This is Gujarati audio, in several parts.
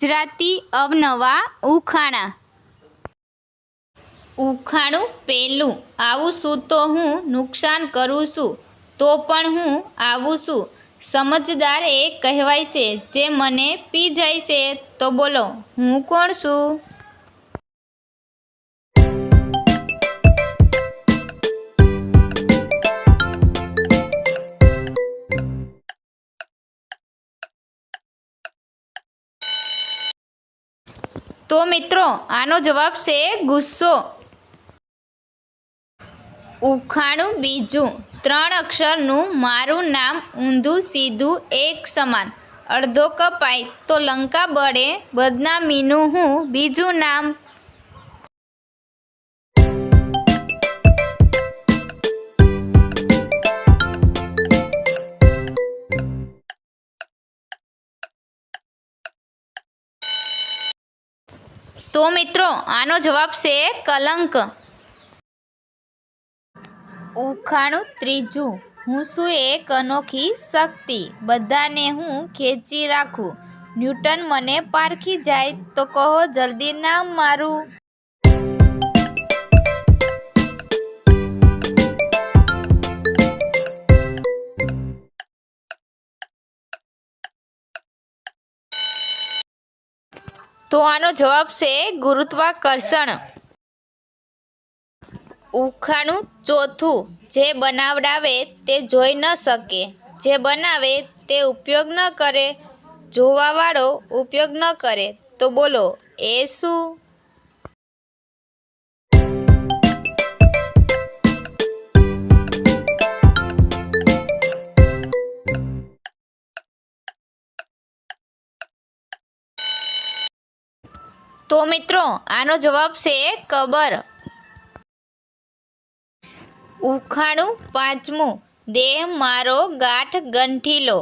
ગુજરાતી અવનવા ઉખાણા. ઉખાણું પહેલું. આવું છું તો હું નુકસાન કરું છું, તો પણ હું આવું છું. સમજદાર એ કહેવાય છે, જે મને પી જાય છે. તો બોલો, હું કોણ છું? તો મિત્રો, આનો જવાબ છે ગુસ્સો. ઉખાણું બીજું. 3 અક્ષરનું મારું નામ, ઊંધું સીધું એક સમાન. અડધો કપાય તો લંકા બળે, બદનામીનું હું બીજું નામ. તો મિત્રો, આનો જવાબ છે કલંક. ઉખાણું ત્રીજું. હું છું એક અનોખી શક્તિ, બધાને હું ખેંચી રાખું. ન્યૂટન મને પારખી જાય તો કહો જલ્દી નામ મારું. તો આનો જવાબ છે ગુરુત્વાકર્ષણ. ઉખાણું ચોથું. જે બનાવડાવે તે જોઈ ન શકે, જે બનાવે તે ઉપયોગ ન કરે, જોવાવાળો ઉપયોગ ન કરે. તો બોલો, એ શું? તો મિત્રો, આનો જવાબ છે કબર. ઉખાણું પાંચમું. દેહ મારો ગાંઠ ગંઠીલો,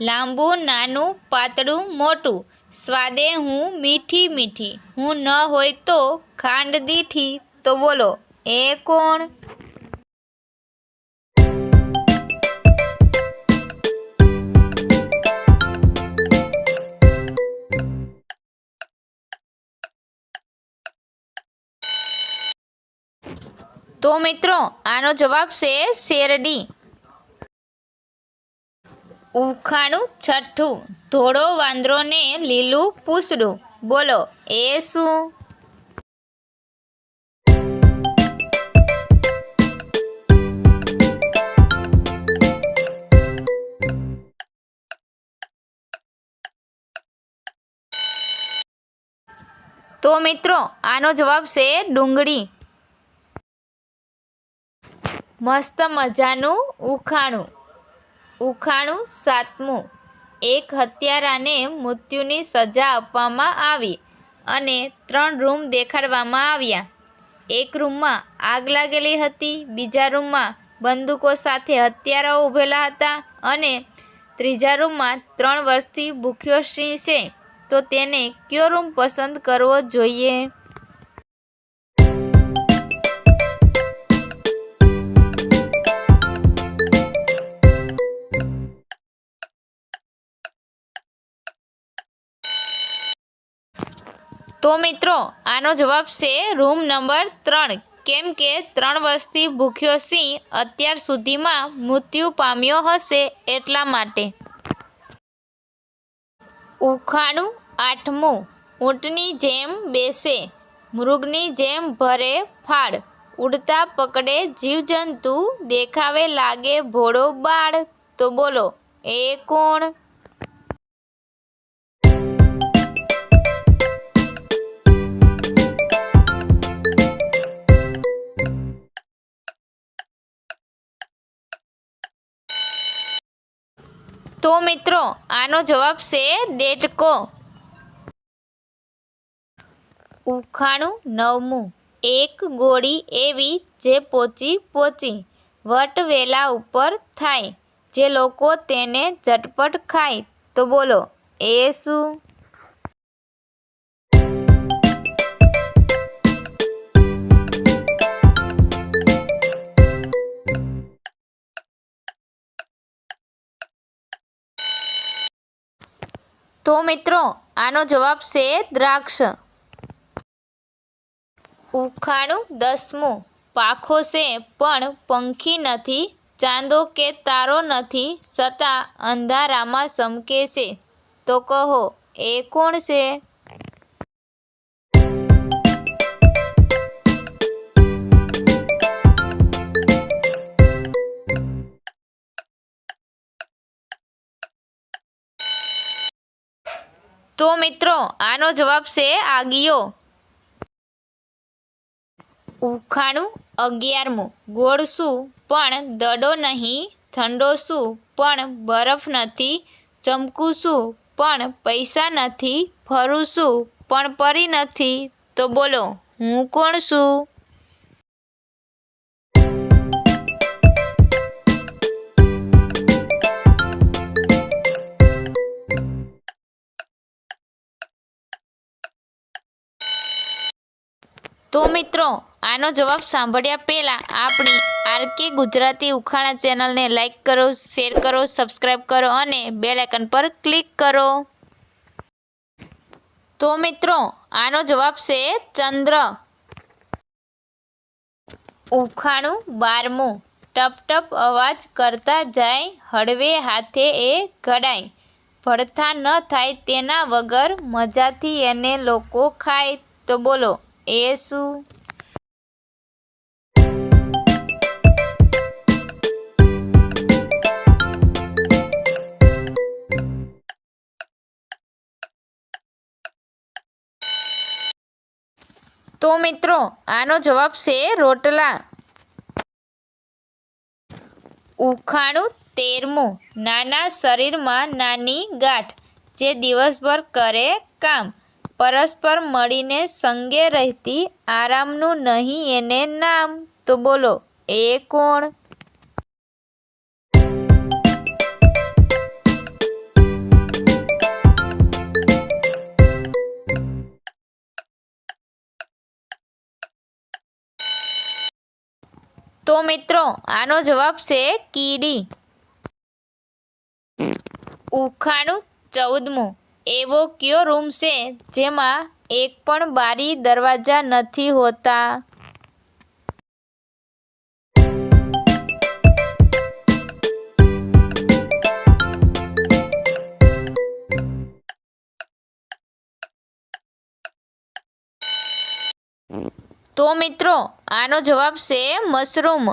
લાંબુ નાનું પાતળું મોટું. સ્વાદે હું મીઠી મીઠી, હું ન હોય તો ખાંડ દીઠી. તો બોલો, એ કોણ? તો મિત્રો, આનો જવાબ છે શેરડી. ઉખાણું છઠ્ઠું. ધોળો વાંદરો ને લીલું પૂંછડું. બોલો, એ શું? તો મિત્રો, આનો જવાબ છે ડુંગળી. મસ્ત મજાનું ઉખાણું. ઉખાણું સાતમું. એક હત્યારાને મૃત્યુની સજા આપવામાં આવી અને 3 રૂમ દેખાડવામાં આવ્યા. એક રૂમમાં આગ લાગેલી હતી, બીજા રૂમમાં બંદૂકો સાથે હત્યારાઓ ઊભેલા હતા અને ત્રીજા રૂમમાં 3 વર્ષથી ભૂખ્યો સિંહ છે. તો તેને કયો રૂમ પસંદ કરવો જોઈએ? તો મિત્રો, આનો જવાબ છે રૂમ નંબર 3. કેમ કે 3 વર્ષથી ભૂખ્યો સિંહ અત્યાર સુધીમાં મૃત્યુ પામ્યો હશે એટલા માટે. ઉખાણું આઠમું. ઊંટની જેમ બેસે, મૃગની જેમ ભરે ફાળ. ઉડતા પકડે જીવજંતુ, દેખાવે લાગે ભોળો બાળ. તો બોલો, એ કોણ? તો મિત્રો, આનો જવાબ છે દેડકો. ઉખાણું નવમું. એક ગોળી એવી જે પોચી પોચી, વટ વેલા ઉપર થાય, જે લોકો તેને ઝટપટ ખાય. તો બોલો, એ શું? તો મિત્રો આનો જવાબ છે દ્રાક્ષ. ઉખાણું 10મું. પાંખો છે પણ પંખી નથી, ચાંદો કે તારો નથી, છતાં અંધારામાં ચમકે છે. તો કહો એ કોણ છે? તો મિત્રો આનો જવાબ છે આગિયો. ઉખાણું 11મું. ગોળ શું પણ દડો નહીં, ઠંડો શું પણ બરફ નથી, ચમકું શું પણ પૈસા નથી, ફરું શું પણ પરી નથી. તો બોલો હું કોણ છું? તો મિત્રો આનો જવાબ સાંભળ્યા પહેલાં આપણી આરકે ગુજરાતી ઉખાણા ચેનલને લાઈક કરો, શેર કરો, સબસ્ક્રાઈબ કરો અને બેલ આઇકન પર ક્લિક કરો. તો મિત્રો આનો જવાબ છે ચંદ્ર. ઉખાણું 12મું. ટપ ટપ અવાજ કરતા જાય, હળવે હાથે એ ઘડાય, ભડથા ન થાય તેના વગર, મજાથી એને લોકો ખાય. તો બોલો એ શું? તો મિત્રો આનો જવાબ છે રોટલા. ઉખાણું 13મું. નાના શરીરમાં નાની ગાંઠ, જે દિવસભર કરે કામ, પરસ્પર મળીને સંગે રહેતી, આરામનું નહીં એને નામ. તો બોલો એ કોણ? તો મિત્રો આનો જવાબ છે કીડી. ઉખાણું 14મું. એવો કયો રૂમ છે જેમાં એક પણ બારી દરવાજા નથી હોતા? તો મિત્રો આનો જવાબ છે મશરૂમ.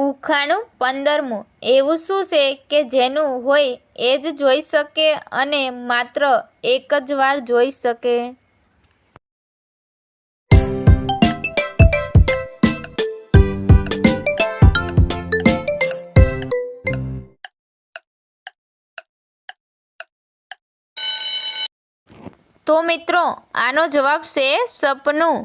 ઉખાણું 15મું. એવું શું છે કે જેનું હોય એ જ જોઈ શકે અને માત્ર એક જ વાર જોઈ શકે? તો મિત્રો આનો જવાબ છે સપનું.